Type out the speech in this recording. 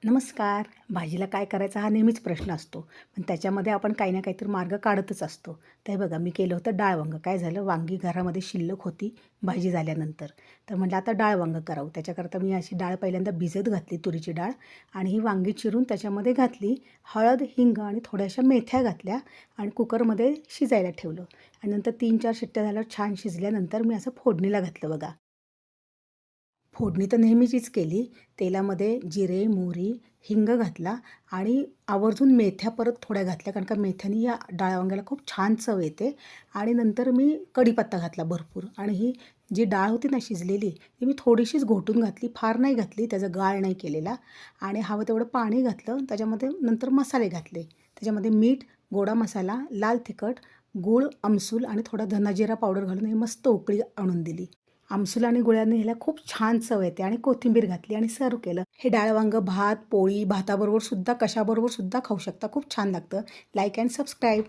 नमस्कार. भाजीला काय करायचा हा नेहमीच प्रश्न असतो. पण त्याच्यामध्ये आपण काही ना काहीतरी मार्ग काढतच असतो. तर हे बघा मी केलं होतं डाळ वांगं. काय झालं वांगी घरामध्ये शिल्लक होती भाजी झाल्यानंतर. तर म्हटलं आता डाळ वांगं करावं. त्याच्याकरता मी अशी डाळ पहिल्यांदा भिजत घातली तुरीची डाळ आणि ही वांगी चिरून त्याच्यामध्ये घातली. हळद, हिंग आणि थोड्याशा मेथ्या घातल्या आणि कुकरमध्ये शिजायला ठेवलं आणि नंतर 3-4 शिट्ट्या झाल्यावर छान शिजल्यानंतर मी असं फोडणीला घातलं बघा. फोडणी तर नेहमीचीच केली. तेलामध्ये जिरे, मोहरी, हिंग घातला आणि आवर्जून मेथ्या परत थोड्या घातल्या, कारण का मेथ्यानी या डाळ वांग्याला खूप छान चव येते. आणि नंतर मी कढीपत्ता घातला भरपूर आणि ही जी डाळ होती ना शिजलेली, ती मी थोडीशीच घोटून घातली, फार नाही घातली, त्याचा गाळ नाही केलेला. आणि हवं तेवढं पाणी घातलं. त्याच्यामध्ये नंतर मसाले घातले. त्याच्यामध्ये मीठ, गोडा मसाला, लाल तिखट, गूळ, आमसूल आणि थोडा धना जिरा पावडर घालून ही मस्त उकळी आणून दिली. आमसूल आणि गुळाने ह्याला खूप छान चव येते आणि कोथिंबीर घातली आणि सर्व्ह केलं. हे डाळ वांगं भात, पोळी, भाताबरोबर सुद्धा कशाबरोबर सुद्धा खाऊ शकता. खूप छान लागतं. Like and subscribe.